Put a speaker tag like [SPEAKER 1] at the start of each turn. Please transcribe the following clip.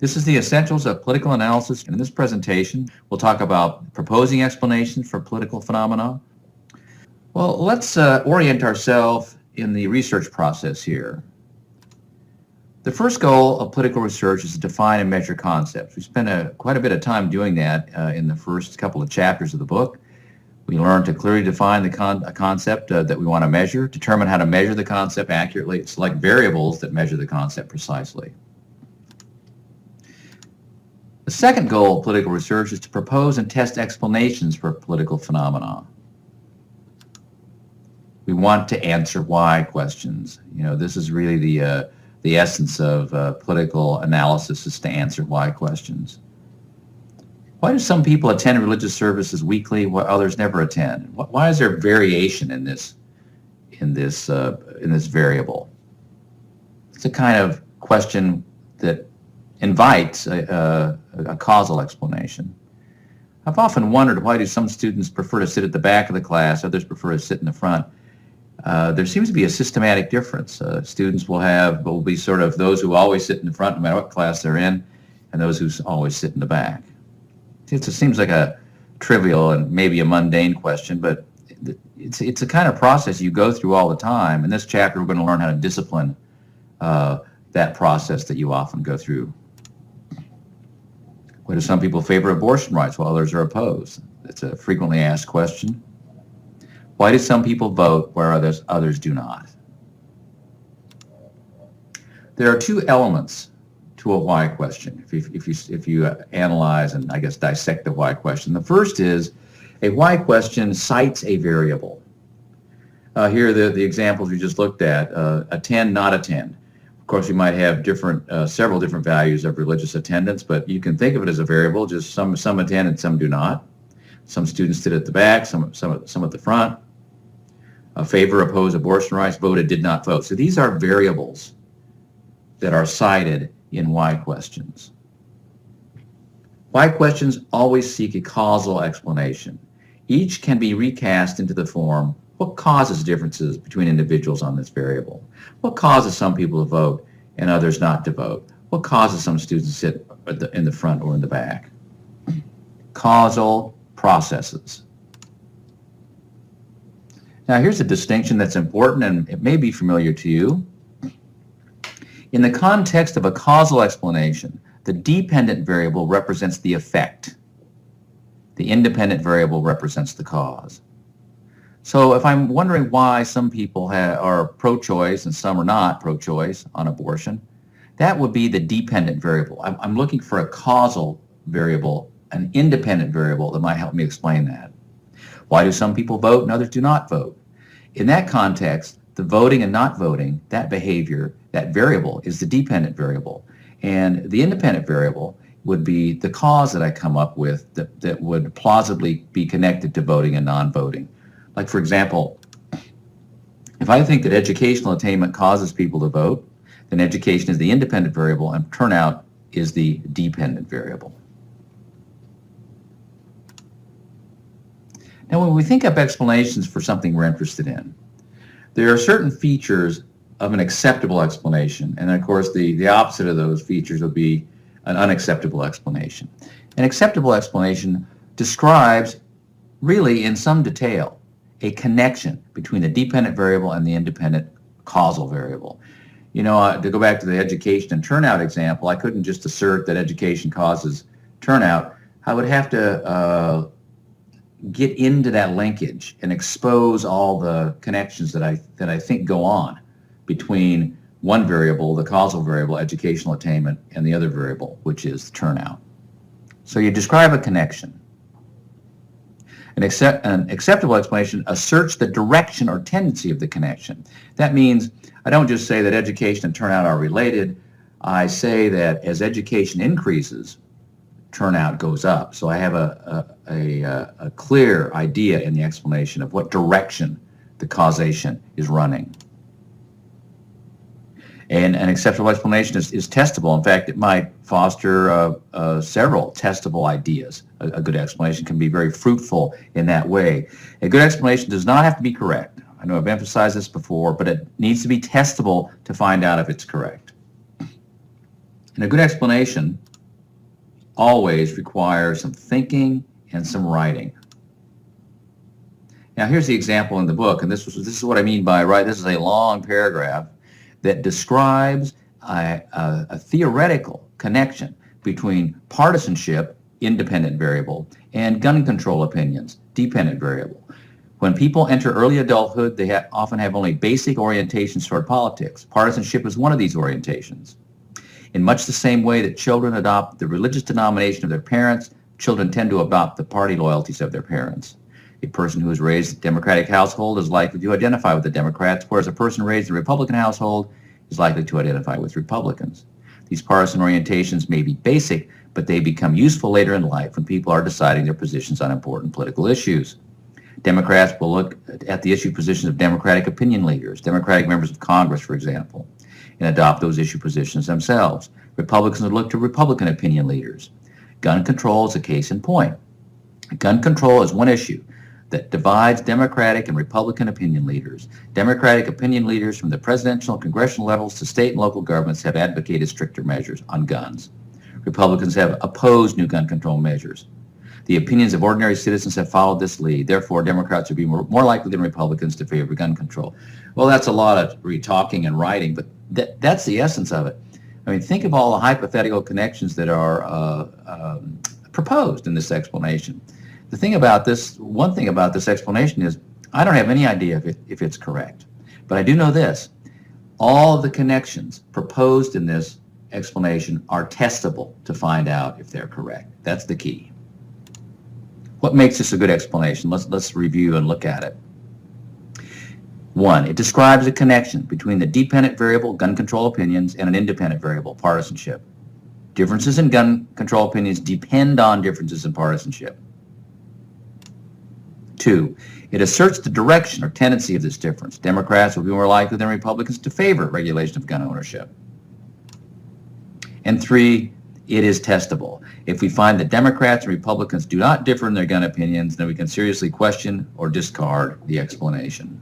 [SPEAKER 1] This is the essentials of political analysis. In this presentation, we'll talk about proposing explanations for political phenomena. Well, let's orient ourselves in the research process here. The first goal of political research is to define and measure concepts. We spent quite a bit of time doing that in the first couple of chapters of the book. We learned to clearly define a concept that we want to measure, determine how to measure the concept accurately, select variables that measure the concept precisely. The second goal of political research is to propose and test explanations for political phenomena. We want to answer why questions. This is really the essence of political analysis, is to answer why questions. Why do some people attend religious services weekly while others never attend? Why is there variation in this variable? It's a kind of question that invites a causal explanation. I've often wondered, why do some students prefer to sit at the back of the class, others prefer to sit in the front? There seems to be a systematic difference. Students will be sort of those who always sit in the front no matter what class they're in, and those who always sit in the back. It seems like a trivial and maybe a mundane question, but it's a kind of process you go through all the time. In this chapter, we're going to learn how to discipline that process that you often go through. Why do some people favor abortion rights while others are opposed? It's a frequently asked question. Why do some people vote where others do not? There are two elements to a why question if you analyze and dissect the why question. The first is a why question cites a variable. Here are the examples we just looked at. Attend, not attend. Of course, you might have several different values of religious attendance, but you can think of it as a variable. Just some attend and some do not. Some students sit at the back, some at the front. Favor, oppose abortion rights, voted, did not vote. So these are variables that are cited in why questions. Why questions always seek a causal explanation. Each can be recast into the form, what causes differences between individuals on this variable? What causes some people to vote and others not to vote? What causes some students to sit in the front or in the back? Causal processes. Now here's a distinction that's important and it may be familiar to you. In the context of a causal explanation, the dependent variable represents the effect. The independent variable represents the cause. So if I'm wondering why some people are pro-choice and some are not pro-choice on abortion, that would be the dependent variable. I'm looking for a causal variable, an independent variable that might help me explain that. Why do some people vote and others do not vote? In that context, the voting and not voting, that behavior, that variable is the dependent variable. And the independent variable would be the cause that I come up with that would plausibly be connected to voting and non-voting. Like, for example, if I think that educational attainment causes people to vote, then education is the independent variable and turnout is the dependent variable. Now, when we think up explanations for something we're interested in, there are certain features of an acceptable explanation, and of course the opposite of those features would be an unacceptable explanation. An acceptable explanation describes, really in some detail, a connection between the dependent variable and the independent causal variable. To go back to the education and turnout example, I couldn't just assert that education causes turnout. I would have to get into that linkage and expose all the connections that I think go on between one variable, the causal variable, educational attainment, and the other variable, which is turnout. So you describe a connection. An acceptable explanation asserts the direction or tendency of the connection. That means I don't just say that education and turnout are related. I say that as education increases, turnout goes up. So I have a clear idea in the explanation of what direction the causation is running. And an acceptable explanation is testable. In fact, it might foster several testable ideas A good explanation can be very fruitful in that way. A good explanation does not have to be correct. I know I've emphasized this before, but it needs to be testable to find out if it's correct. And a good explanation always requires some thinking and some writing. Now here's the example in the book, and this is what I mean by this is a long paragraph that describes a theoretical connection between partisanship, independent variable, and gun control opinions, dependent variable. When people enter early adulthood, they often have only basic orientations toward politics. Partisanship is one of these orientations. In much the same way that children adopt the religious denomination of their parents, children tend to adopt the party loyalties of their parents. A person who is raised in a Democratic household is likely to identify with the Democrats, whereas a person raised in a Republican household is likely to identify with Republicans. These partisan orientations may be basic, but they become useful later in life when people are deciding their positions on important political issues. Democrats will look at the issue positions of Democratic opinion leaders, Democratic members of Congress, for example, and adopt those issue positions themselves. Republicans would look to Republican opinion leaders. Gun control is a case in point. Gun control is one issue that divides Democratic and Republican opinion leaders. Democratic opinion leaders from the presidential and congressional levels to state and local governments have advocated stricter measures on guns. Republicans have opposed new gun control measures. The opinions of ordinary citizens have followed this lead. Therefore, Democrats would be more likely than Republicans to favor gun control. Well, that's a lot of talking and writing, but that's the essence of it. I mean, think of all the hypothetical connections that are proposed in this explanation. One thing about this explanation is I don't have any idea if it's correct. But I do know this. All of the connections proposed in this explanation are testable to find out if they're correct. That's the key. What makes this a good explanation? Let's review and look at it. 1, it describes a connection between the dependent variable, gun control opinions, and an independent variable, partisanship. Differences in gun control opinions depend on differences in partisanship. 2, it asserts the direction or tendency of this difference. Democrats will be more likely than Republicans to favor regulation of gun ownership. And 3, it is testable. If we find that Democrats and Republicans do not differ in their gun opinions, then we can seriously question or discard the explanation.